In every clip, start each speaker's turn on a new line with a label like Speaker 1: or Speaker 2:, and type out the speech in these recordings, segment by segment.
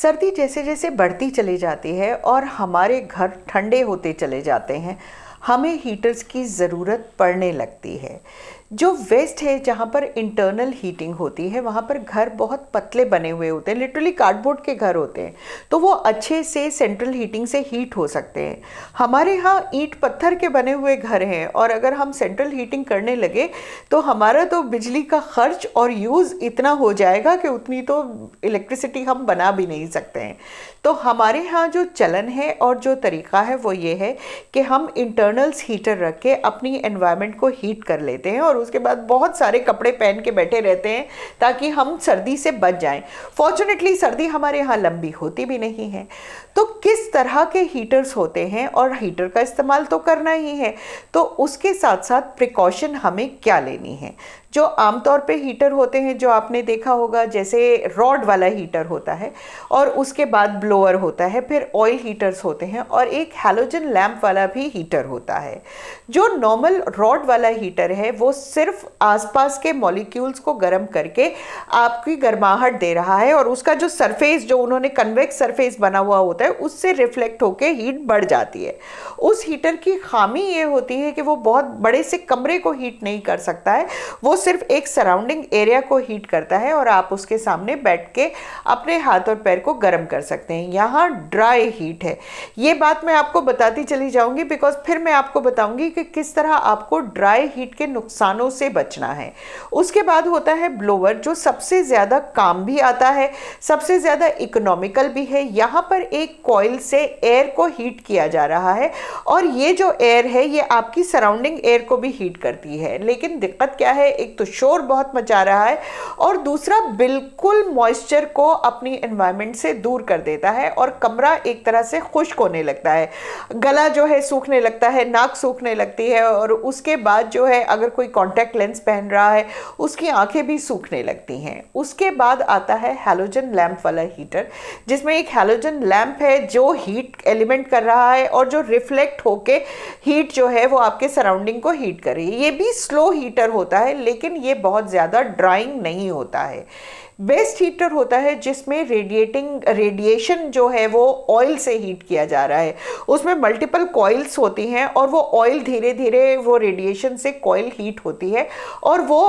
Speaker 1: सर्दी जैसे जैसे बढ़ती चली जाती है और हमारे घर ठंडे होते चले जाते हैं, हमें हीटर्स की ज़रूरत पड़ने लगती है। जो वेस्ट है, जहाँ पर इंटरनल हीटिंग होती है, वहाँ पर घर बहुत पतले बने हुए होते हैं, लिटरली कार्डबोर्ड के घर होते हैं, तो वो अच्छे से सेंट्रल हीटिंग से हीट हो सकते हैं। हमारे यहाँ ईंट पत्थर के बने हुए घर हैं और अगर हम सेंट्रल हीटिंग करने लगे तो हमारा तो बिजली का खर्च और यूज़ इतना हो जाएगा कि उतनी तो इलेक्ट्रिसिटी हम बना भी नहीं सकते हैं। तो हमारे यहाँ जो चलन है और जो तरीका है वो ये है कि हम इंटरनल्स हीटर रख के अपनी एनवायरनमेंट को हीट कर लेते हैं और उसके बाद बहुत सारे कपड़े पहन के बैठे रहते हैं ताकि हम सर्दी से बच जाएं। फॉर्चुनेटली सर्दी हमारे यहाँ लंबी होती भी नहीं है। तो किस तरह के हीटर्स होते हैं और हीटर का इस्तेमाल तो करना ही है, तो उसके साथ साथ प्रिकॉशन हमें क्या लेनी है। जो आमतौर पे हीटर होते हैं, जो आपने देखा होगा, जैसे रॉड वाला हीटर होता है और उसके बाद ब्लोअर होता है, फिर ऑयल हीटर्स होते हैं और एक हैलोजन लैंप वाला भी हीटर होता है। जो नॉर्मल रॉड वाला हीटर है वो सिर्फ आसपास के मॉलिक्यूल्स को गर्म करके आपकी गर्माहट दे रहा है और उसका जो सरफेस, जो उन्होंने कन्वेक्स सरफेस बना हुआ होता है, उससे रिफ्लेक्ट होके हीट बढ़ जाती है। उस हीटर की खामी ये होती है कि वो बहुत बड़े से कमरे को हीट नहीं कर सकता है, वो सिर्फ एक सराउंडिंग एरिया को हीट करता है और आप उसके सामने बैठ के अपने हाथ और पैर को गर्म कर सकते हैं। यहाँ ड्राई हीट है। ये बात मैं आपको बताती चली जाऊंगी बिकॉज फिर मैं आपको बताऊंगी कि किस तरह आपको ड्राई हीट के नुकसानों से बचना है। उसके बाद होता है ब्लोअर, जो सबसे ज़्यादा काम भी आता है, सबसे ज़्यादा इकोनॉमिकल भी है। यहाँ पर एक कॉइल से एयर को हीट किया जा रहा है और ये जो एयर है ये आपकी सराउंडिंग एयर को भी हीट करती है। लेकिन दिक्कत क्या है, एक तो शोर बहुत मचा रहा है और दूसरा बिल्कुल मॉइस्चर को अपनी एनवायरनमेंट से दूर कर देता है और कमरा एक तरह से खुश्क होने लगता है। गला जो है सूखने लगता है, नाक सूखने लगती है और उसके बाद जो है अगर कोई कॉन्टैक्ट लेंस पहन रहा है उसकी आंखें भी सूखने लगती हैं। उसके बाद आता है हैलोजन लैंप वाला हीटर, जिसमें एक हैलोजन लैंप है जो हीट एलिमेंट कर रहा है और जो रिफ्लेक्ट होके हीट जो है वो आपके सराउंडिंग को हीट कर रही है। ये भी स्लो हीटर होता है लेकिन ये बहुत ज़्यादा ड्राइंग नहीं होता है। बेस्ट हीटर होता है जिसमें रेडिएशन जो है वो ऑयल से हीट किया जा रहा है। उसमें मल्टीपल कॉइल्स होती हैं और वो ऑयल धीरे धीरे वो रेडिएशन से कॉइल हीट होती है और वो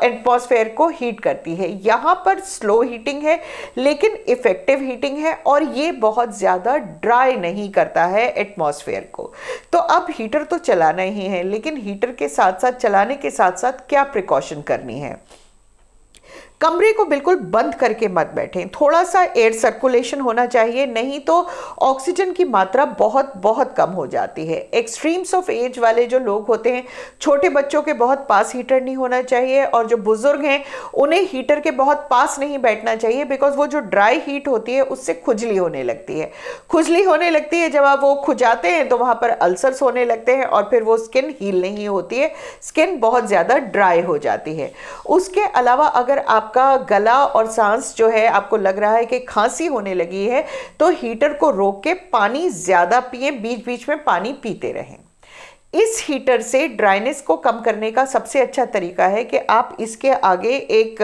Speaker 1: एटमॉस्फेयर को हीट करती है। यहाँ पर स्लो हीटिंग है लेकिन इफेक्टिव हीटिंग है और ये बहुत ज़्यादा ड्राई नहीं करता है एटमॉस्फेयर को। तो अब हीटर तो चलाना ही है, लेकिन हीटर के साथ साथ, चलाने के साथ साथ क्या प्रिकॉशन करनी है। कमरे को बिल्कुल बंद करके मत बैठें, थोड़ा सा एयर सर्कुलेशन होना चाहिए, नहीं तो ऑक्सीजन की मात्रा बहुत बहुत कम हो जाती है। एक्सट्रीम्स ऑफ एज वाले जो लोग होते हैं, छोटे बच्चों के बहुत पास हीटर नहीं होना चाहिए और जो बुजुर्ग हैं उन्हें हीटर के बहुत पास नहीं बैठना चाहिए बिकॉज वो जो ड्राई हीट होती है उससे खुजली होने लगती है। खुजली होने लगती है, जब आप वो खुजाते हैं तो वहाँ पर अल्सर्स होने लगते हैं और फिर वो स्किन हील नहीं होती है, स्किन बहुत ज़्यादा ड्राई हो जाती है। उसके अलावा अगर आपका गला और सांस जो है आपको लग रहा है कि खांसी होने लगी है तो हीटर को रोक के पानी ज़्यादा पिए, बीच बीच में पानी पीते रहें। इस हीटर से ड्राइनेस को कम करने का सबसे अच्छा तरीका है कि आप इसके आगे एक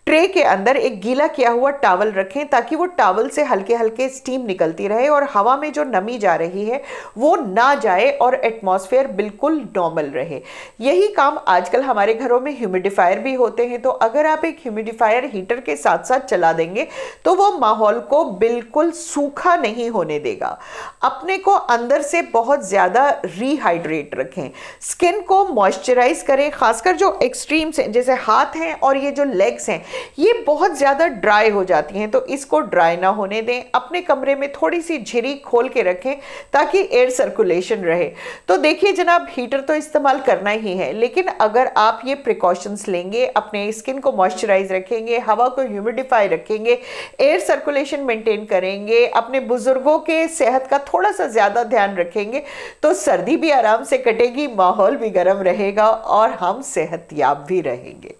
Speaker 1: ट्रे के अंदर एक गीला किया हुआ टॉवल रखें ताकि वो टॉवल से हल्के हल्के स्टीम निकलती रहे और हवा में जो नमी जा रही है वो ना जाए और एटमॉस्फेयर बिल्कुल नॉर्मल रहे। यही काम आजकल हमारे घरों में ह्यूमिडिफायर भी होते हैं, तो अगर आप एक ह्यूमिडिफायर हीटर के साथ साथ चला देंगे तो वो माहौल को बिल्कुल सूखा नहीं होने देगा। अपने को अंदर से बहुत ज़्यादा रिहाइड्रेट रखें, स्किन को मॉइस्चराइज करें, खासकर जो एक्सट्रीम्स हैं जैसे हाथ हैं और ये जो लेग्स हैं ये बहुत ज़्यादा ड्राई हो जाती हैं, तो इसको ड्राई ना होने दें। अपने कमरे में थोड़ी सी झिरी खोल के रखें ताकि एयर सर्कुलेशन रहे। तो देखिए जनाब, हीटर तो इस्तेमाल करना ही है, लेकिन अगर आप ये प्रिकॉशंस लेंगे, अपने स्किन को मॉइस्चराइज रखेंगे, हवा को ह्यूमिडिफाई रखेंगे, एयर सर्कुलेशन मेंटेन करेंगे, अपने बुजुर्गों के सेहत का थोड़ा सा ज़्यादा ध्यान रखेंगे, तो सर्दी भी आराम से कटेगी, माहौल भी गर्म रहेगा और हम सेहतयाब भी रहेंगे।